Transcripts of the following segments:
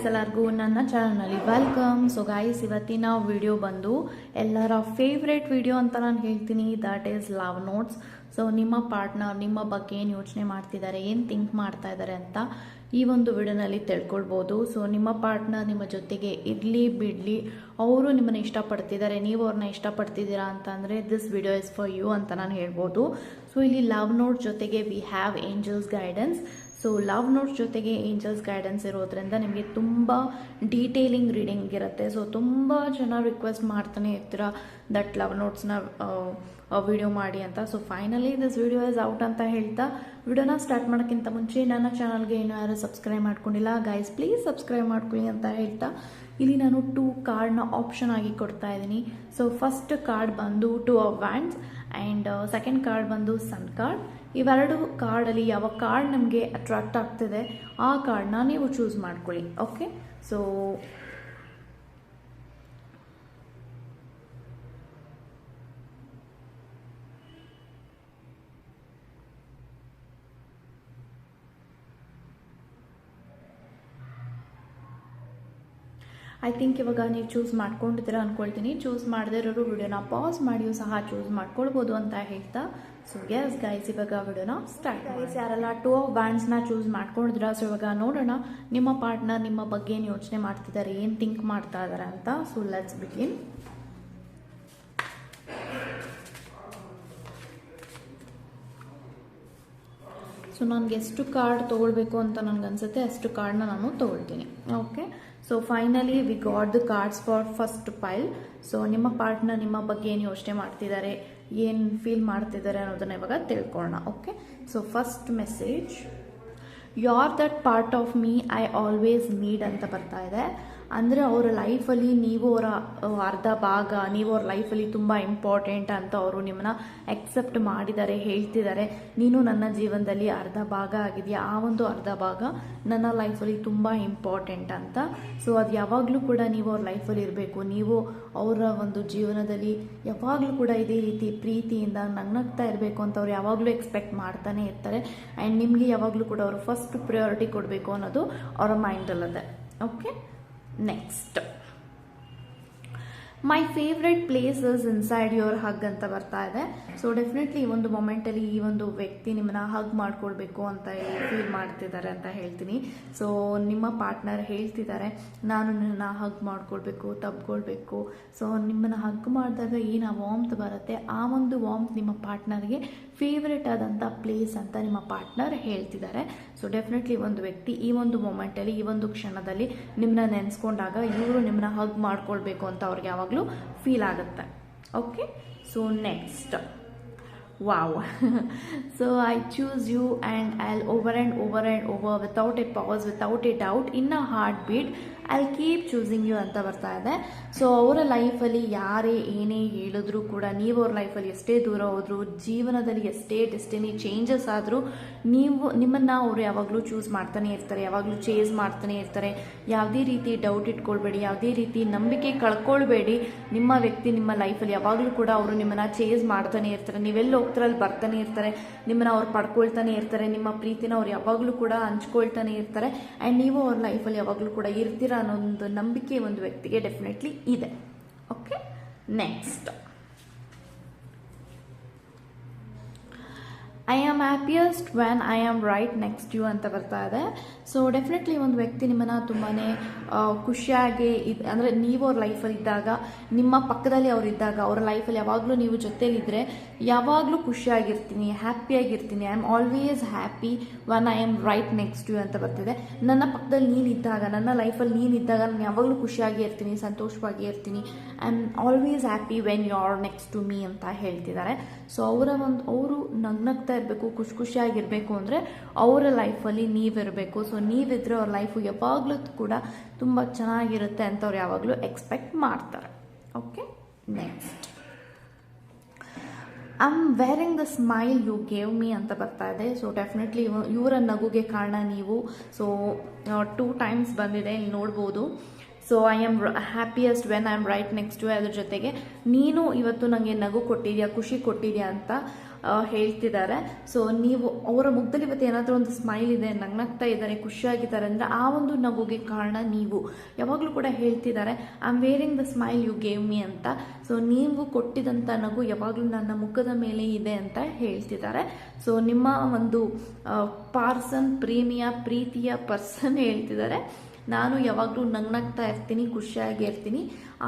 ಎಲ್ಲರಿಗೂ ನನ್ನ ಚಾನಲ್ನಲ್ಲಿ ವೆಲ್ಕಮ್. ಸೊ ಗಾಯ್ಸ್, ಇವತ್ತಿನ ವಿಡಿಯೋ ಬಂದು ಎಲ್ಲರ ಫೇವ್ರೇಟ್ ವಿಡಿಯೋ ಅಂತ ನಾನು ಹೇಳ್ತೀನಿ, that is love notes. So ನಿಮ್ಮ ಪಾರ್ಟ್ನರ್ ನಿಮ್ಮ ಬಗ್ಗೆ ಏನು ಯೋಚನೆ ಮಾಡ್ತಿದ್ದಾರೆ, ಏನು ಥಿಂಕ್ ಮಾಡ್ತಾ ಇದ್ದಾರೆ ಅಂತ ಈ ಒಂದು ವಿಡಿಯೋನಲ್ಲಿ ತಿಳ್ಕೊಳ್ಬೋದು. ಸೊ ನಿಮ್ಮ ಪಾರ್ಟ್ನರ್ ನಿಮ್ಮ ಜೊತೆಗೆ ಇರಲಿ ಬಿಡಲಿ, ಅವರು ನಿಮ್ಮನ್ನು ಇಷ್ಟಪಡ್ತಿದ್ದಾರೆ, ನೀವು ಅವ್ರನ್ನ ಇಷ್ಟಪಡ್ತಿದ್ದೀರಾ ಅಂತಂದರೆ this video is for you ಅಂತ ನಾನು ಹೇಳ್ಬೋದು. ಸೊ ಇಲ್ಲಿ ಲವ್ ನೋಟ್ ಜೊತೆಗೆ we have angels guidance. So love notes ಜೊತೆಗೆ ಏಂಜಲ್ಸ್ ಗೈಡೆನ್ಸ್ ಇರೋದ್ರಿಂದ ನಿಮಗೆ ತುಂಬ ಡೀಟೇಲಿಂಗ್ ರೀಡಿಂಗ್ ಇರುತ್ತೆ. ಸೊ ತುಂಬ ಜನ ರಿಕ್ವೆಸ್ಟ್ ಮಾಡ್ತಾನೆ ಇರ್ತೀರ ದಟ್ ಲವ್ ನೋಟ್ಸ್ನ ವಿಡಿಯೋ ಮಾಡಿ ಅಂತ. So finally this video is out ಅಂತ ಹೇಳ್ತಾ ವಿಡಿಯೋನ ಸ್ಟಾರ್ಟ್ ಮಾಡೋಕ್ಕಿಂತ ಮುಂಚೆ ನನ್ನ ಚಾನಲ್ಗೆ ಇನ್ನೂ ಯಾರು ಸಬ್ಸ್ಕ್ರೈಬ್ ಮಾಡ್ಕೊಂಡಿಲ್ಲ ಗೈಸ್, ಪ್ಲೀಸ್ ಸಬ್ಸ್ಕ್ರೈಬ್ ಮಾಡ್ಕೊಳ್ಳಿ ಅಂತ ಹೇಳ್ತಾ ಇಲ್ಲಿ ನಾನು 2 ಕಾರ್ಡ್ನ ಆಪ್ಷನ್ ಆಗಿ ಕೊಡ್ತಾ ಇದ್ದೀನಿ. ಸೊ ಫಸ್ಟ್ ಕಾರ್ಡ್ ಬಂದು 2 of wands and second card ಬಂದು ಸನ್ ಕಾರ್ಡ್. ಇವೆರಡು ಕಾರ್ಡಲ್ಲಿ ಯಾವ ಕಾರ್ಡ್ ನಮಗೆ ಅಟ್ರಾಕ್ಟ್ ಆಗ್ತಿದೆ ಆ ಕಾರ್ಡ್ನ ನೀವು ಚೂಸ್ ಮಾಡ್ಕೊಳ್ಳಿ. ಓಕೆ, ಸೊ ಐ ಥಿಂಕ್ ಇವಾಗ ನೀವು ಚೂಸ್ ಮಾಡ್ಕೊಂಡಿದ್ದೀರಾ ಅಂದ್ಕೊಳ್ತೀನಿ. ಚೂಸ್ ಮಾಡದೇ ಇರೋರು ವಿಡಿಯೋನ ಪಾಸ್ ಮಾಡಿಯೂ ಸಹ ಚೂಸ್ ಮಾಡ್ಕೊಳ್ಬೋದು ಅಂತ ಹೇಳ್ತಾ ಸೊ ಎಸ್ ಗೈಸ್, ಇವಾಗ ವಿಡಿಯೋನ ಸ್ಟಾರ್ಟ್. ಗೈಸ್, ಯಾರೆಲ್ಲ 2 ಆಫ್ ವ್ಯಾಂಡ್ಸ್ನ ಚೂಸ್ ಮಾಡ್ಕೊಂಡಿದ್ದೀರಾ, ಸೊ ಇವಾಗ ನೋಡೋಣ ನಿಮ್ಮ ಪಾರ್ಟ್ನರ್ ನಿಮ್ಮ ಬಗ್ಗೆ ಏನು ಯೋಚನೆ ಮಾಡ್ತಿದ್ದಾರೆ, ಏನು ಥಿಂಕ್ ಮಾಡ್ತಾ ಇದ್ದಾರೆ ಅಂತ. So let's begin. ಸೊ ನನಗೆ ಎಷ್ಟು ಕಾರ್ಡ್ ತೊಗೊಳ್ಬೇಕು ಅಂತ ನನಗನ್ಸುತ್ತೆ ಅಷ್ಟು ಕಾರ್ಡ್ನ ನಾನು ತೊಗೊಳ್ತೀನಿ. Okay, so finally we got the cards for first pile. So ನಿಮ್ಮ ಪಾರ್ಟ್ನರ್ ನಿಮ್ಮ ಬಗ್ಗೆ ಏನು ಯೋಚನೆ ಮಾಡ್ತಿದ್ದಾರೆ, ಏನು ಫೀಲ್ ಮಾಡ್ತಿದ್ದಾರೆ ಅನ್ನೋದನ್ನ ಇವಾಗ ತಿಳ್ಕೊಳ್ಳೋಣ. Okay, so first message, you are that part of me I always need ಅಂತ ಬರ್ತಾ ಇದೆ. ಅಂದರೆ ಅವರ ಲೈಫಲ್ಲಿ ನೀವು ಅವರ ಅರ್ಧ ಭಾಗ, ನೀವು ಅವ್ರ ಲೈಫಲ್ಲಿ ತುಂಬ ಇಂಪಾರ್ಟೆಂಟ್ ಅಂತ ಅವರು ನಿಮ್ಮನ್ನ ಎಕ್ಸೆಪ್ಟ್ ಮಾಡಿದ್ದಾರೆ, ಹೇಳ್ತಿದ್ದಾರೆ. ನೀನು ನನ್ನ ಜೀವನದಲ್ಲಿ ಅರ್ಧ ಭಾಗ ಆಗಿದೆಯಾ, ಆ ಒಂದು ಅರ್ಧ ಭಾಗ ನನ್ನ ಲೈಫಲ್ಲಿ ತುಂಬ ಇಂಪಾರ್ಟೆಂಟ್ ಅಂತ. ಸೊ ಅದು ಯಾವಾಗಲೂ ಕೂಡ ನೀವು ಅವ್ರ ಲೈಫಲ್ಲಿ ಇರಬೇಕು, ನೀವು ಅವರ ಒಂದು ಜೀವನದಲ್ಲಿ ಯಾವಾಗಲೂ ಕೂಡ ಇದೇ ರೀತಿ ಪ್ರೀತಿಯಿಂದ ನಗ್ನಗ್ತಾ ಇರಬೇಕು ಅಂತ ಅವ್ರು ಯಾವಾಗಲೂ ಎಕ್ಸ್ಪೆಕ್ಟ್ ಮಾಡ್ತಾನೆ ಇರ್ತಾರೆ. ಆ್ಯಂಡ್ ನಿಮಗೆ ಯಾವಾಗಲೂ ಕೂಡ ಅವರು ಫಸ್ಟ್ ಪ್ರಿಯಾರಿಟಿ ಕೊಡಬೇಕು ಅನ್ನೋದು ಅವರ ಮೈಂಡಲ್ಲಿದೆ. Okay, next, my favourite place is inside your hug ಅಂತ ಬರ್ತಾ ಇದೆ. ಸೊ ಡೆಫಿನೆಟ್ಲಿ ಈ ಒಂದು ಮೊಮೆಂಟಲ್ಲಿ ಈ ಒಂದು ವ್ಯಕ್ತಿ ನಿಮ್ಮನ್ನ ಹಗ್ ಮಾಡ್ಕೊಳ್ಬೇಕು ಅಂತ ಫೀಲ್ ಮಾಡ್ತಿದ್ದಾರೆ ಅಂತ ಹೇಳ್ತೀನಿ. ಸೊ ನಿಮ್ಮ ಪಾರ್ಟ್ನರ್ ಹೇಳ್ತಿದ್ದಾರೆ ನಾನು ನಿನ್ನ ಹಗ್ ಮಾಡ್ಕೊಳ್ಬೇಕು, ತಬ್ಕೊಳ್ಬೇಕು. ಸೊ ನಿಮ್ಮನ್ನು ಹಗ್ ಮಾಡಿದಾಗ ಏನು ವಾಮ್ತ್ ಬರುತ್ತೆ, ಆ ಒಂದು ವಾಮ್ತ್ ನಿಮ್ಮ ಪಾರ್ಟ್ನರ್ಗೆ ಫೇವ್ರೆಟ್ ಆದಂಥ ಪ್ಲೇಸ್ ಅಂತ ನಿಮ್ಮ ಪಾರ್ಟ್ನರ್ ಹೇಳ್ತಿದ್ದಾರೆ. ಸೊ ಡೆಫಿನೆಟ್ಲಿ ಒಂದು ವ್ಯಕ್ತಿ ಈ ಒಂದು ಮೊಮೆಂಟಲ್ಲಿ ಈ ಒಂದು ಕ್ಷಣದಲ್ಲಿ ನಿಮ್ಮನ್ನ ನೆನೆಸ್ಕೊಂಡಾಗ ಇವರು ನಿಮ್ಮನ್ನ ಹಗ್ ಮಾಡ್ಕೊಳ್ಬೇಕು ಅಂತ ಅವ್ರಿಗೆ ಯಾವಾಗಲೂ ಫೀಲ್ ಆಗುತ್ತೆ. Okay, so next, wow. So I choose you and I'll over and over and over without a pause, without a doubt, in a heartbeat I'll keep choosing you ಅಂತ ಬರ್ತಾ ಇದೆ. ಸೊ ಅವರ ಲೈಫಲ್ಲಿ ಯಾರೇ ಏನೇ ಹೇಳಿದ್ರು ಕೂಡ, ನೀವು ಅವ್ರ ಲೈಫಲ್ಲಿ ಎಷ್ಟೇ ದೂರ ಹೋದ್ರು, ಜೀವನದಲ್ಲಿ ಎಷ್ಟೇ ಡೆಸ್ಟಿನಿ ಚೇಂಜಸ್ ಆದರೂ ನಿಮ್ಮನ್ನು ಅವರು ಯಾವಾಗಲೂ ಚೂಸ್ ಮಾಡ್ತಾನೆ ಇರ್ತಾರೆ, ಯಾವಾಗಲೂ ಚೇಸ್ ಮಾಡ್ತಾನೆ ಇರ್ತಾರೆ. ಯಾವುದೇ ರೀತಿ ಡೌಟ್ ಇಟ್ಕೊಳ್ಬೇಡಿ, ಯಾವುದೇ ರೀತಿ ನಂಬಿಕೆ ಕಳ್ಕೊಳ್ಬೇಡಿ. ನಿಮ್ಮ ವ್ಯಕ್ತಿ ನಿಮ್ಮ ಲೈಫಲ್ಲಿ ಯಾವಾಗಲೂ ಕೂಡ ಅವರು ನಿಮ್ಮನ್ನು ಚೇಸ್ ಮಾಡ್ತಾನೆ ಇರ್ತಾರೆ. ನೀವೆಲ್ಲ ಹೋಗ್ತಾರಲ್ಲಿ ಬರ್ತಾನೆ ಇರ್ತಾರೆ, ನಿಮ್ಮನ್ನ ಅವ್ರು ಪಡ್ಕೊಳ್ತಾನೆ ಇರ್ತಾರೆ, ನಿಮ್ಮ ಪ್ರೀತಿನ ಅವ್ರು ಯಾವಾಗಲೂ ಕೂಡ ಹಂಚ್ಕೊಳ್ತಾನೆ ಇರ್ತಾರೆ. ಆ್ಯಂಡ್ ನೀವು ಅವ್ರ ಲೈಫಲ್ಲಿ ಯಾವಾಗಲೂ ಕೂಡ ಇರ್ತೀರ ಅನ್ನೋ ಒಂದು ನಂಬಿಕೆ ಒಂದು ವ್ಯಕ್ತಿಗೆ ಡೆಫಿನೆಟ್ಲಿ ಇದೆ. Okay, next, I am happiest when I am right next you ಅಂತ ಬರ್ತಾ ಇದೆ. ಸೊ ಡೆಫಿನೆಟ್ಲಿ ಒಂದು ವ್ಯಕ್ತಿ ನಿಮ್ಮನ್ನು ತುಂಬಾ ಖುಷಿಯಾಗಿ ಅಂದರೆ ನೀವು ಅವ್ರ ಲೈಫಲ್ಲಿ ಇದ್ದಾಗ, ನಿಮ್ಮ ಪಕ್ಕದಲ್ಲಿ ಅವ್ರು ಇದ್ದಾಗ, ಅವರ ಲೈಫಲ್ಲಿ ಯಾವಾಗಲೂ ನೀವು ಜೊತೆಲಿದ್ದರೆ ಯಾವಾಗಲೂ ಖುಷಿಯಾಗಿರ್ತೀನಿ, ಹ್ಯಾಪಿಯಾಗಿರ್ತೀನಿ. I am always happy when I am right next you ಅಂತ ಬರ್ತಿದೆ. ನನ್ನ ಪಕ್ಕದಲ್ಲಿ ನೀನಿದ್ದಾಗ, ನನ್ನ ಲೈಫಲ್ಲಿ ನೀನಿದ್ದಾಗ ನಾನು ಯಾವಾಗಲೂ ಖುಷಿಯಾಗಿ ಇರ್ತೀನಿ, ಸಂತೋಷವಾಗಿ ಇರ್ತೀನಿ. I am always happy when you are next to me ಅಂತ ಹೇಳ್ತಿದ್ದಾರೆ. ಸೊ ಅವರು ನಗ್ನಗ್ತಾ ಇರಬೇಕು, ಖುಷಿಯಾಗಿರಬೇಕು ಅಂದರೆ ಅವರ ಲೈಫಲ್ಲಿ ನೀವಿರಬೇಕು. ಸೊ ನೀವಿದ್ರೆ ಅವ್ರ ಲೈಫು ಯಾವಾಗಲೂ ಕೂಡ ತುಂಬ ಚೆನ್ನಾಗಿರುತ್ತೆ ಅಂತ ಅವ್ರು ಯಾವಾಗಲೂ ಎಕ್ಸ್ಪೆಕ್ಟ್ ಮಾಡ್ತಾರೆ. Okay, next, I am wearing the smile you gave me ಅಂತ ಬರ್ತಾ ಇದೆ. ಸೊ ಡೆಫಿನೆಟ್ಲಿ ಇವರ ನಗುಗೆ ಕಾರಣ ನೀವು. ಸೊ 2 ಟೈಮ್ಸ್ ಬಂದಿದೆ, ಇಲ್ಲಿ ನೋಡ್ಬೋದು. So I am happiest when I am right next to. ಅದ್ರ ಜೊತೆಗೆ ನೀನು ಇವತ್ತು ನನಗೆ ನಗು ಕೊಟ್ಟಿದ್ಯಾ, ಖುಷಿ ಕೊಟ್ಟಿದ್ಯಾ ಅಂತ ಹೇಳ್ತಿದ್ದಾರೆ. ಸೊ ನೀವು ಅವರ ಮುಖದಲ್ಲಿ ಇವತ್ತು ಏನಾದರೂ ಒಂದು ಸ್ಮೈಲ್ ಇದೆ, ನಗ್ನಗ್ತಾ ಇದ್ದಾರೆ, ಖುಷಿಯಾಗಿದ್ದಾರೆ ಅಂದರೆ ಆ ಒಂದು ನಗುಗೆ ಕಾರಣ ನೀವು. ಯಾವಾಗಲೂ ಕೂಡ ಹೇಳ್ತಿದ್ದಾರೆ I am wearing the smile you gave me ಅಂತ. ಸೊ ನೀವು ಕೊಟ್ಟಿದಂಥ ನಗು ಯಾವಾಗಲೂ ನನ್ನ ಮುಖದ ಮೇಲೆ ಇದೆ ಅಂತ ಹೇಳ್ತಿದ್ದಾರೆ. ಸೊ ನಿಮ್ಮ ಒಂದು ಪ್ರೀತಿಯ ಪರ್ಸನ್ ಹೇಳ್ತಿದ್ದಾರೆ ನಾನು ಯಾವಾಗಲೂ ನಗ್ನಗ್ತಾ ಇರ್ತೀನಿ, ಖುಷಿಯಾಗಿ ಇರ್ತೀನಿ,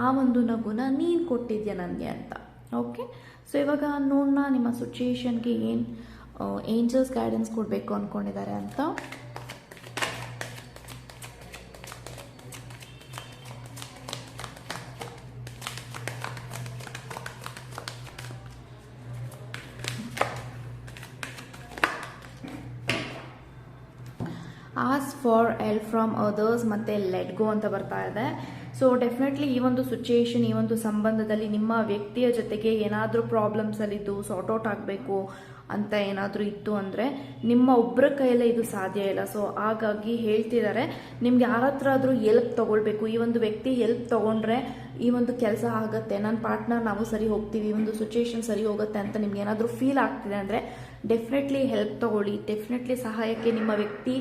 ಆ ಒಂದು ನಗುನ ನೀನು ಕೊಟ್ಟಿದ್ಯಾ ನನಗೆ ಅಂತ. ಓಕೆ, ಸೊ ಇವಾಗ ನೋಡೋಣ ನಿಮ್ಮ ಸಿಚುಯೇಷನ್ಗೆ ಏನು ಏಂಜಲ್ಸ್ ಗೈಡೆನ್ಸ್ ಕೊಡಬೇಕು ಅಂದ್ಕೊಂಡಿದ್ದಾರೆ ಅಂತ. Ask for help from others ಮತ್ತು ಲೆಟ್ ಗೋ ಅಂತ ಬರ್ತಾ ಇದೆ. ಸೊ ಡೆಫಿನೆಟ್ಲಿ ಈ ಒಂದು ಸಿಚುಯೇಷನ್, ಈ ಒಂದು ಸಂಬಂಧದಲ್ಲಿ ನಿಮ್ಮ ವ್ಯಕ್ತಿಯ ಜೊತೆಗೆ ಏನಾದರೂ ಪ್ರಾಬ್ಲಮ್ಸಲ್ಲಿದ್ದು ಸಾರ್ಟ್ ಔಟ್ ಆಗಬೇಕು ಅಂತ ಏನಾದರೂ ಇತ್ತು ಅಂದರೆ ನಿಮ್ಮ ಒಬ್ಬರ ಕೈಯಲ್ಲೇ ಇದು ಸಾಧ್ಯ ಇಲ್ಲ. ಸೊ ಹಾಗಾಗಿ ಹೇಳ್ತಿದ್ದಾರೆ ನಿಮ್ಗೆ ಯಾರ ಹತ್ರ ಆದರೂ ಎಲ್ಪ್ ತೊಗೊಳ್ಬೇಕು. ಈ ಒಂದು ವ್ಯಕ್ತಿ ಎಲ್ಪ್ ತೊಗೊಂಡ್ರೆ ಈ ಒಂದು ಕೆಲಸ ಆಗುತ್ತೆ, ನನ್ನ ಪಾರ್ಟ್ನರ್ ನಾವು ಸರಿ ಹೋಗ್ತೀವಿ, ಈ ಒಂದು ಸಿಚುಯೇಷನ್ ಸರಿ ಹೋಗುತ್ತೆ ಅಂತ ನಿಮ್ಗೆ ಏನಾದರೂ ಫೀಲ್ ಆಗ್ತಿದೆ ಅಂದರೆ ಡೆಫಿನೆಟ್ಲಿ ಹೆಲ್ಪ್ ತೊಗೊಳ್ಳಿ. ಡೆಫಿನೆಟ್ಲಿ ಸಹಾಯಕ್ಕೆ ನಿಮ್ಮ ವ್ಯಕ್ತಿ,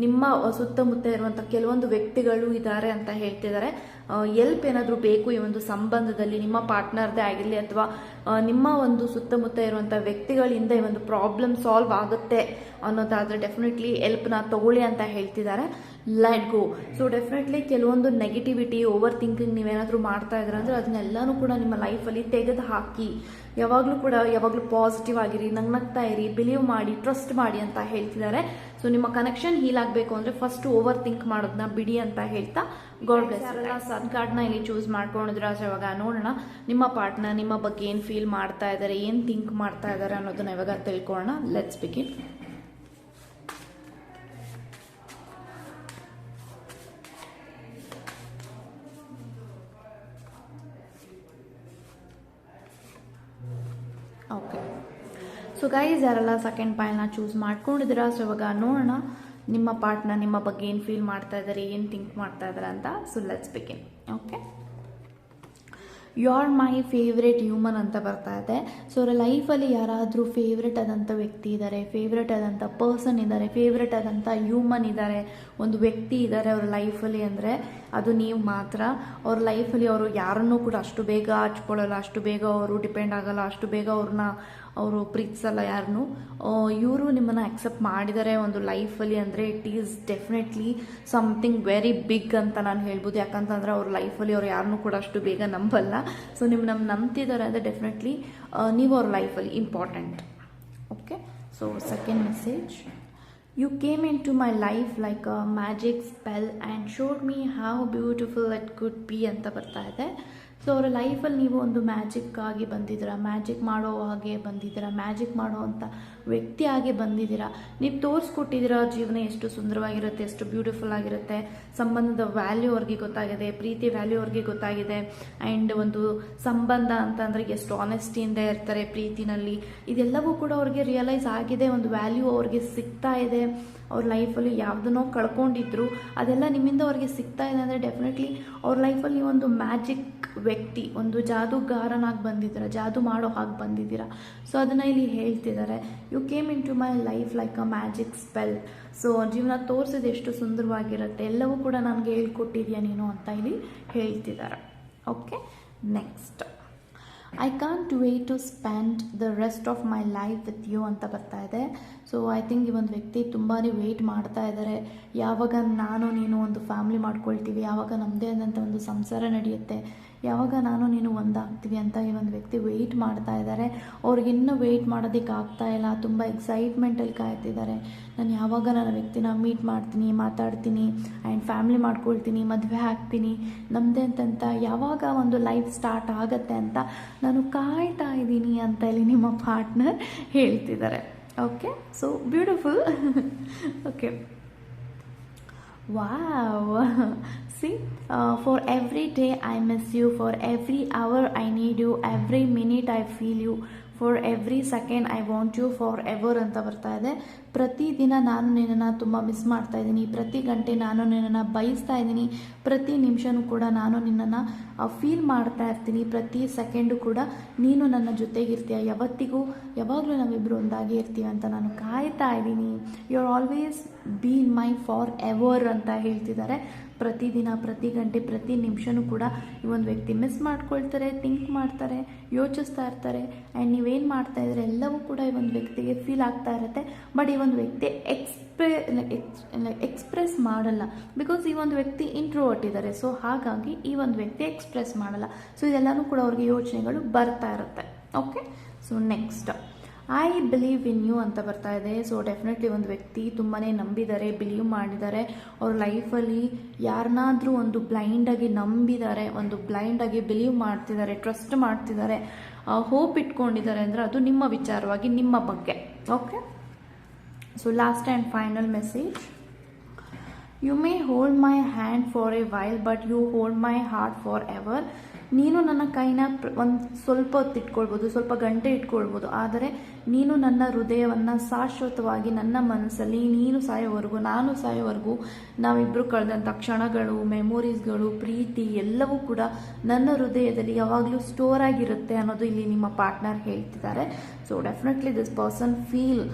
ನಿಮ್ಮ ಸುತ್ತಮುತ್ತ ಇರುವಂಥ ಕೆಲವೊಂದು ವ್ಯಕ್ತಿಗಳು ಇದ್ದಾರೆ ಅಂತ ಹೇಳ್ತಿದ್ದಾರೆ. ಎಲ್ಪ್ ಏನಾದರೂ ಬೇಕು ಈ ಒಂದು ಸಂಬಂಧದಲ್ಲಿ, ನಿಮ್ಮ ಪಾರ್ಟ್ನರ್ದೇ ಆಗಿರಲಿ ಅಥವಾ ನಿಮ್ಮ ಒಂದು ಸುತ್ತಮುತ್ತ ಇರುವಂಥ ವ್ಯಕ್ತಿಗಳಿಂದ ಈ ಒಂದು ಪ್ರಾಬ್ಲಮ್ ಸಾಲ್ವ್ ಆಗುತ್ತೆ ಅನ್ನೋದಾದರೆ ಡೆಫಿನೆಟ್ಲಿ ಹೆಲ್ಪ್ನ ತಗೊಳ್ಳಿ ಅಂತ ಹೇಳ್ತಿದ್ದಾರೆ. Let go. ಸೊ ಡೆಫಿನೆಟ್ಲಿ ಕೆಲವೊಂದು ನೆಗೆಟಿವಿಟಿ, ಓವರ್ ಥಿಂಕಿಂಗ್ ನೀವೇನಾದರೂ ಮಾಡ್ತಾ ಇದ್ದೀರ ಅಂದರೆ ಅದನ್ನೆಲ್ಲನೂ ಕೂಡ ನಿಮ್ಮ ಲೈಫಲ್ಲಿ ತೆಗೆದು ಹಾಕಿ ಯಾವಾಗಲೂ ಪಾಸಿಟಿವ್ ಆಗಿರಿ, ನಗ್ನಗ್ತಾ ಇರಿ, ಬಿಲೀವ್ ಮಾಡಿ, ಟ್ರಸ್ಟ್ ಮಾಡಿ ಅಂತ ಹೇಳ್ತಿದ್ದಾರೆ. ಸೊ ನಿಮ್ಮ ಕನೆಕ್ಷನ್ ಹೀಲ್ ಆಗಬೇಕು ಅಂದರೆ ಫಸ್ಟ್ ಓವರ್ ಥಿಂಕ್ ಮಾಡೋದನ್ನ ಬಿಡಿ ಅಂತ ಹೇಳ್ತಾ ಗಾಡ್ ಬ್ಲೆಸ್. ಸನ್ ಕಾರ್ಡ್ನ ಇಲ್ಲಿ ಚೂಸ್ ಮಾಡ್ಕೊಂಡಿದ್ರೆ ಇವಾಗ ನೋಡೋಣ ನಿಮ್ಮ ಪಾರ್ಟ್ನರ್ ನಿಮ್ಮ ಬಗ್ಗೆ ಏನು ಫೀಲ್ ಮಾಡ್ತಾ ಇದ್ದಾರೆ, ಏನು ಥಿಂಕ್ ಮಾಡ್ತಾ ಇದ್ದಾರೆ ಅನ್ನೋದನ್ನ ಇವಾಗ ತಿಳ್ಕೊಳ್ಳೋಣ. Let's begin. Okay, so guys ಯಾರೆಲ್ಲ ಸೆಕೆಂಡ್ ಪೈಲ್ನ ಚೂಸ್ ಮಾಡ್ಕೊಂಡಿದ್ದೀರಾ, ಸೊ ಇವಾಗ ನೋಡೋಣ ನಿಮ್ಮ ಪಾರ್ಟ್ನರ್ ನಿಮ್ಮ ಬಗ್ಗೆ ಏನು ಫೀಲ್ ಮಾಡ್ತಾ ಇದ್ದಾರೆ, ಏನು ಥಿಂಕ್ ಮಾಡ್ತಾ ಇದ್ದಾರೆ ಅಂತ. So let's begin. Okay, you are my favourite human ಅಂತ ಬರ್ತಾ ಇದೆ. ಸೊ ಅವರ ಲೈಫಲ್ಲಿ ಯಾರಾದರೂ ಫೇವ್ರೆಟ್ ಆದಂಥ ವ್ಯಕ್ತಿ ಇದ್ದಾರೆ, ಫೇವ್ರೆಟ್ ಆದಂಥ ಪರ್ಸನ್ ಇದ್ದಾರೆ, ಫೇವ್ರೆಟ್ ಆದಂಥ ಹ್ಯೂಮನ್ ಇದ್ದಾರೆ, ಒಂದು ವ್ಯಕ್ತಿ ಇದ್ದಾರೆ ಅವ್ರ ಲೈಫಲ್ಲಿ ಅಂದರೆ ಅದು ನೀವು ಮಾತ್ರ. ಅವ್ರ ಲೈಫಲ್ಲಿ ಅವರು ಯಾರನ್ನೂ ಕೂಡ ಅಷ್ಟು ಬೇಗ ಹಚ್ಕೊಳ್ಳಲ್ಲ, ಅಷ್ಟು ಬೇಗ ಅವರು ಡಿಪೆಂಡ್ ಆಗಲ್ಲ, ಅಷ್ಟು ಬೇಗ ಅವರು ಪ್ರೀತಿಸಲ್ಲ ಯಾರನ್ನೂ. ಇವರು ನಿಮ್ಮನ್ನು ಅಕ್ಸೆಪ್ಟ್ ಮಾಡಿದ್ದಾರೆ ಒಂದು ಲೈಫಲ್ಲಿ ಅಂದರೆ it is definitely something very big ಅಂತ ನಾನು ಹೇಳ್ಬೋದು. ಯಾಕಂತಂದರೆ ಅವ್ರ ಲೈಫಲ್ಲಿ ಅವ್ರು ಯಾರನ್ನೂ ಕೂಡ ಅಷ್ಟು ಬೇಗ ನಂಬಲ್ಲ. ಸೊ ನಿಮ್ಮನ್ನ ನಂಬ್ತಿದ್ದಾರೆ ಅಂದರೆ ಡೆಫಿನೆಟ್ಲಿ ನೀವು ಅವ್ರ ಲೈಫಲ್ಲಿ important. Okay, so second message. You came into my life like a magic spell and showed me how beautiful it could be ಅಂತ ಬರ್ತಾ ಇದೆ. ಸೊ ಅವರ ಲೈಫಲ್ಲಿ ನೀವು ಒಂದು ಮ್ಯಾಜಿಕ್ ಆಗಿ ಬಂದಿದ್ದೀರಾ, ಮ್ಯಾಜಿಕ್ ಮಾಡೋ ಹಾಗೆ ಬಂದಿದ್ದೀರಾ, ಮ್ಯಾಜಿಕ್ ಮಾಡೋ ಅಂಥ ವ್ಯಕ್ತಿ ಆಗಿ ಬಂದಿದ್ದೀರಾ. ನೀವು ತೋರಿಸ್ಕೊಟ್ಟಿದ್ದೀರಾ ಜೀವನ ಎಷ್ಟು ಸುಂದರವಾಗಿರುತ್ತೆ, ಎಷ್ಟು ಬ್ಯೂಟಿಫುಲ್ ಆಗಿರುತ್ತೆ, ಸಂಬಂಧದ ವ್ಯಾಲ್ಯೂ ಅವ್ರಿಗೆ ಗೊತ್ತಾಗಿದೆ, ಪ್ರೀತಿ ವ್ಯಾಲ್ಯೂ ಅವ್ರಿಗೆ ಗೊತ್ತಾಗಿದೆ. ಆ್ಯಂಡ್ ಒಂದು ಸಂಬಂಧ ಅಂತಂದರೆ ಎಷ್ಟು ಆನೆಸ್ಟಿಯಿಂದ ಇರ್ತಾರೆ ಪ್ರೀತಿನಲ್ಲಿ, ಇದೆಲ್ಲವೂ ಕೂಡ ಅವ್ರಿಗೆ ರಿಯಲೈಸ್ ಆಗಿದೆ, ಒಂದು ವ್ಯಾಲ್ಯೂ ಅವ್ರಿಗೆ ಸಿಗ್ತಾ ಇದೆ. ಅವ್ರ ಲೈಫಲ್ಲಿ ಯಾವುದನ್ನೋ ಕಳ್ಕೊಂಡಿದ್ರು ಅದೆಲ್ಲ ನಿಮ್ಮಿಂದ ಅವ್ರಿಗೆ ಸಿಗ್ತಾ ಇದೆ ಅಂದರೆ ಡೆಫಿನೆಟ್ಲಿ ಅವ್ರ ಲೈಫಲ್ಲಿ ಒಂದು ಮ್ಯಾಜಿಕ್ ವ್ಯಕ್ತಿ, ಒಂದು ಜಾದೂಗಾರನಾಗಿ ಬಂದಿದ್ದೀರಾ, ಜಾದೂ ಮಾಡೋ ಹಾಗೆ ಬಂದಿದ್ದೀರಾ. ಸೊ ಅದನ್ನು ಇಲ್ಲಿ ಹೇಳ್ತಿದ್ದಾರೆ, you came into my life like a magic spell. So ಜೀವನ ತೋರಿಸಿದ ಎಷ್ಟು ಸುಂದರವಾಗಿರುತ್ತೆ, ಎಲ್ಲವೂ ಕೂಡ ನನಗೆ ಹೇಳ್ಕೊಟ್ಟಿದ್ಯಾ ನೀನು ಅಂತ ಇಲ್ಲಿ ಹೇಳ್ತಿದ್ದಾರೆ. Okay, next. I can't wait to spend the rest of my life with you ಅಂತ ಬರ್ತಾ ಇದೆ. ಸೊ ಐ ಥಿಂಕ್ ಈ ಒಂದು ವ್ಯಕ್ತಿ ತುಂಬಾ ವೆಯ್ಟ್ ಮಾಡ್ತಾ ಇದ್ದಾರೆ, ಯಾವಾಗ ನಾನು ನೀನು ಒಂದು ಫ್ಯಾಮಿಲಿ ಮಾಡ್ಕೊಳ್ತೀವಿ, ಯಾವಾಗ ನಮ್ಮದೇ ಆದಂಥ ಒಂದು ಸಂಸಾರ ನಡೆಯುತ್ತೆ, ಯಾವಾಗ ನಾನು ನೀನು ಒಂದಾಗ್ತೀವಿ ಅಂತ ಈ ಒಂದು ವ್ಯಕ್ತಿ ವೆಯ್ಟ್ ಮಾಡ್ತಾ ಇದ್ದಾರೆ. ಅವ್ರಿಗಿನ್ನೂ ವೆಯ್ಟ್ ಮಾಡೋದಕ್ಕೆ ಆಗ್ತಾ ಇಲ್ಲ, ತುಂಬ ಎಕ್ಸೈಟ್ಮೆಂಟಲ್ಲಿ ಕಾಯ್ತಿದ್ದಾರೆ. ನಾನು ಯಾವಾಗ ನನ್ನ ವ್ಯಕ್ತಿನ ಮೀಟ್ ಮಾಡ್ತೀನಿ, ಮಾತಾಡ್ತೀನಿ ಆ್ಯಂಡ್ ಫ್ಯಾಮಿಲಿ ಮಾಡ್ಕೊಳ್ತೀನಿ, ಮದುವೆ ಆಗ್ತೀನಿ, ನಮ್ಮದೇ ಅಂತಂತ ಯಾವಾಗ ಒಂದು ಲೈಫ್ ಸ್ಟಾರ್ಟ್ ಆಗುತ್ತೆ ಅಂತ ನಾನು ಕಾಯ್ತಾ ಇದ್ದೀನಿ ಅಂತ ಇಲ್ಲಿ ನಿಮ್ಮ ಪಾರ್ಟ್ನರ್ ಹೇಳ್ತಿದ್ದಾರೆ. Okay, so beautiful. Okay, wow. See, for every day I miss you, for every hour I need you, every minute I feel you, for every second I want you forever ಅಂತ ಬರ್ತಾ ಇದೆ. ಪ್ರತಿದಿನ ನಾನು ನಿನ್ನನ್ನು ತುಂಬ miss ಮಾಡ್ತಾ ಇದ್ದೀನಿ, ಪ್ರತಿ ಗಂಟೆ ನಾನು ನಿನ್ನನ್ನು ಬಯಸ್ತಾ ಇದ್ದೀನಿ, ಪ್ರತಿ ನಿಮಿಷನೂ ಕೂಡ ನಾನು ನಿನ್ನನ್ನು ಫೀಲ್ ಮಾಡ್ತಾ ಇರ್ತೀನಿ, ಪ್ರತಿ ಸೆಕೆಂಡು ಕೂಡ ನೀನು ನನ್ನ ಜೊತೆಗಿರ್ತೀಯ, ಯಾವಾಗಲೂ ನಾವಿಬ್ಬರು ಒಂದಾಗಿ ಇರ್ತೀವಿ ಅಂತ ನಾನು ಕಾಯ್ತಾ ಇದ್ದೀನಿ. You are always be my forever ಅಂತ ಹೇಳ್ತಿದ್ದಾರೆ. ಪ್ರತಿದಿನ, ಪ್ರತಿ ಗಂಟೆ, ಪ್ರತಿ ನಿಮಿಷನೂ ಕೂಡ ಈ ಒಂದು ವ್ಯಕ್ತಿ ಮಿಸ್ ಮಾಡ್ಕೊಳ್ತಾರೆ, ಥಿಂಕ್ ಮಾಡ್ತಾರೆ, ಯೋಚಿಸ್ತಾ ಇರ್ತಾರೆ. ಆ್ಯಂಡ್ ನೀವೇನು ಮಾಡ್ತಾ ಇದ್ರೆ ಎಲ್ಲವೂ ಕೂಡ ಈ ಒಂದು ವ್ಯಕ್ತಿಗೆ ಫೀಲ್ ಆಗ್ತಾ ಇರುತ್ತೆ. ಬಟ್ ಈ ಒಂದು ವ್ಯಕ್ತಿ ಎಕ್ಸ್ಪ್ರೆಸ್ ಮಾಡಲ್ಲ, ಬಿಕಾಸ್ ಈ ಒಂದು ವ್ಯಕ್ತಿ ಇಂಟ್ರೋವರ್ಟ್ ಇದ್ದಾರೆ. ಸೊ ಹಾಗಾಗಿ ಈ ಒಂದು ವ್ಯಕ್ತಿ ಎಕ್ಸ್ಪ್ರೆಸ್ ಮಾಡಲ್ಲ. ಸೊ ಇದೆಲ್ಲನೂ ಕೂಡ ಅವ್ರಿಗೆ ಯೋಚನೆಗಳು ಬರ್ತಾ ಇರುತ್ತೆ. Okay, so next I believe in you ಅಂತ ಬರ್ತಾ ಇದೆ. ಸೊ ಡೆಫಿನೆಟ್ಲಿ ಒಂದು ವ್ಯಕ್ತಿ ತುಂಬಾ ನಂಬಿದ್ದಾರೆ, ಬಿಲೀವ್ ಮಾಡಿದ್ದಾರೆ. ಅವ್ರ ಲೈಫಲ್ಲಿ ಯಾರನ್ನಾದ್ರೂ ಒಂದು ಬ್ಲೈಂಡಾಗಿ ನಂಬಿದ್ದಾರೆ, ಒಂದು ಬ್ಲೈಂಡಾಗಿ ಬಿಲೀವ್ ಮಾಡ್ತಿದ್ದಾರೆ, ಟ್ರಸ್ಟ್ ಮಾಡ್ತಿದ್ದಾರೆ, ಹೋಪ್ ಇಟ್ಕೊಂಡಿದ್ದಾರೆ ಅಂದರೆ ಅದು ನಿಮ್ಮ ವಿಚಾರವಾಗಿ, ನಿಮ್ಮ ಬಗ್ಗೆ. Okay, so last and final message. You may hold my hand for a while but you hold my heart forever. ನೀನು ನನ್ನ ಕೈನ ಒಂದು ಸ್ವಲ್ಪ ಹೊತ್ತು ಇಟ್ಕೊಳ್ಬೋದು, ಸ್ವಲ್ಪ ಗಂಟೆ ಇಟ್ಕೊಳ್ಬೋದು, ಆದರೆ ನೀನು ನನ್ನ ಹೃದಯವನ್ನು ಶಾಶ್ವತವಾಗಿ ನನ್ನ ಮನಸ್ಸಲ್ಲಿ, ನೀನು ಸಾಯೋವರೆಗೂ ನಾನು ಸಾಯೋವರೆಗೂ, ನಾವಿಬ್ಬರು ಕಳೆದಂಥ ಕ್ಷಣಗಳು, ಮೆಮೊರೀಸ್ಗಳು, ಪ್ರೀತಿ ಎಲ್ಲವೂ ಕೂಡ ನನ್ನ ಹೃದಯದಲ್ಲಿ ಯಾವಾಗಲೂ ಸ್ಟೋರ್ ಆಗಿರುತ್ತೆ ಅನ್ನೋದು ಇಲ್ಲಿ ನಿಮ್ಮ ಪಾರ್ಟ್ನರ್ ಹೇಳ್ತಿದ್ದಾರೆ. So definitely this person feel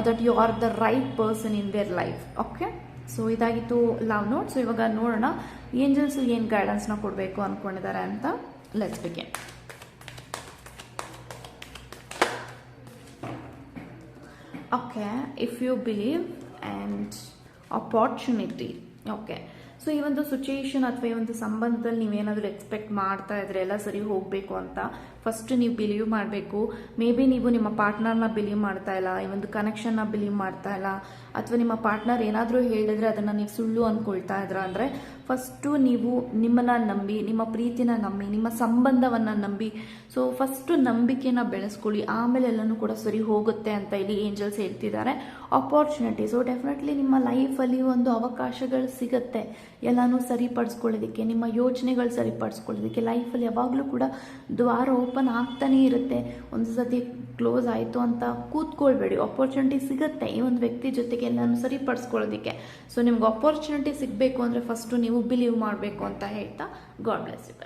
that you are the right person in their life. Okay, so ಇದಾಗಿತ್ತು ಲವ್ ನೋಟ್. ಸೊ ಇವಾಗ ನೋಡೋಣ ಏಂಜಲ್ಸ್ ಏನು ಗೈಡೆನ್ಸ್ನ ಕೊಡಬೇಕು ಅಂದ್ಕೊಂಡಿದ್ದಾರೆ ಅಂತ. Let's begin. Okay, if you believe and opportunity. Okay, so ಈ ಒಂದು ಸಿಚುಯೇಷನ್ ಅಥವಾ ಈ ಒಂದು ಸಂಬಂಧದಲ್ಲಿ ನೀವೇನಾದರೂ ಎಕ್ಸ್ಪೆಕ್ಟ್ ಮಾಡ್ತಾ ಇದ್ರೆ ಎಲ್ಲ ಸರಿ ಹೋಗಬೇಕು ಅಂತ ಫಸ್ಟ್ ನೀವು ಬಿಲೀವ್ ಮಾಡಬೇಕು. ಮೇ ಬಿ ನೀವು ನಿಮ್ಮ ಪಾರ್ಟ್ನರ್ನ ಬಿಲೀವ್ ಮಾಡ್ತಾ ಇಲ್ಲ, ಈ ಒಂದು ಕನೆಕ್ಷನ್ನ ಬಿಲೀವ್ ಮಾಡ್ತಾ ಇಲ್ಲ, ಅಥವಾ ನಿಮ್ಮ ಪಾರ್ಟ್ನರ್ ಏನಾದರೂ ಹೇಳಿದ್ರೆ ಅದನ್ನು ನೀವು ಸುಳ್ಳು ಅಂದ್ಕೊಳ್ತಾ ಇದ್ರ ಅಂದರೆ ಫಸ್ಟು ನೀವು ನಿಮ್ಮನ್ನು ನಂಬಿ, ನಿಮ್ಮ ಪ್ರೀತಿನ ನಂಬಿ, ನಿಮ್ಮ ಸಂಬಂಧವನ್ನು ನಂಬಿ. ಸೊ ಫಸ್ಟು ನಂಬಿಕೆನ ಬೆಳೆಸ್ಕೊಳ್ಳಿ, ಆಮೇಲೆ ಎಲ್ಲನೂ ಕೂಡ ಸರಿ ಹೋಗುತ್ತೆ ಅಂತ ಇಲ್ಲಿ ಏಂಜಲ್ಸ್ ಹೇಳ್ತಿದ್ದಾರೆ. ಅಪಾರ್ಚುನಿಟಿ, ಸೊ ಡೆಫಿನೆಟ್ಲಿ ನಿಮ್ಮ ಲೈಫಲ್ಲಿ ಒಂದು ಅವಕಾಶಗಳು ಸಿಗುತ್ತೆ ಎಲ್ಲನೂ ಸರಿಪಡಿಸ್ಕೊಳ್ಳೋದಕ್ಕೆ, ನಿಮ್ಮ ಯೋಚನೆಗಳು ಸರಿಪಡಿಸ್ಕೊಳ್ಳೋದಕ್ಕೆ. ಲೈಫಲ್ಲಿ ಯಾವಾಗಲೂ ಕೂಡ ದ್ವಾರ ಓಪನ್ ಆಗ್ತಾನೇ ಇರುತ್ತೆ. ಒಂದು ಸತಿ ಕ್ಲೋಸ್ ಆಯಿತು ಅಂತ ಕೂತ್ಕೊಳ್ಬೇಡಿ, ಅಪಾರ್ಚುನಿಟಿ ಸಿಗುತ್ತೆ ಈ ಒಂದು ವ್ಯಕ್ತಿ ಜೊತೆಗೆ ಎಲ್ಲನೂ ಸರಿಪಡಿಸ್ಕೊಳ್ಳೋದಕ್ಕೆ. ಸೊ ನಿಮ್ಗೆ ಅಪಾರ್ಚುನಿಟಿ ಸಿಗಬೇಕು ಅಂದರೆ ಫಸ್ಟು ನೀವು ಬಿಲೀವ್ ಮಾಡಬೇಕು ಅಂತ ಹೇಳ್ತಾ ಗಾಡ್ ಬ್ಲೆಸ್ ಯು.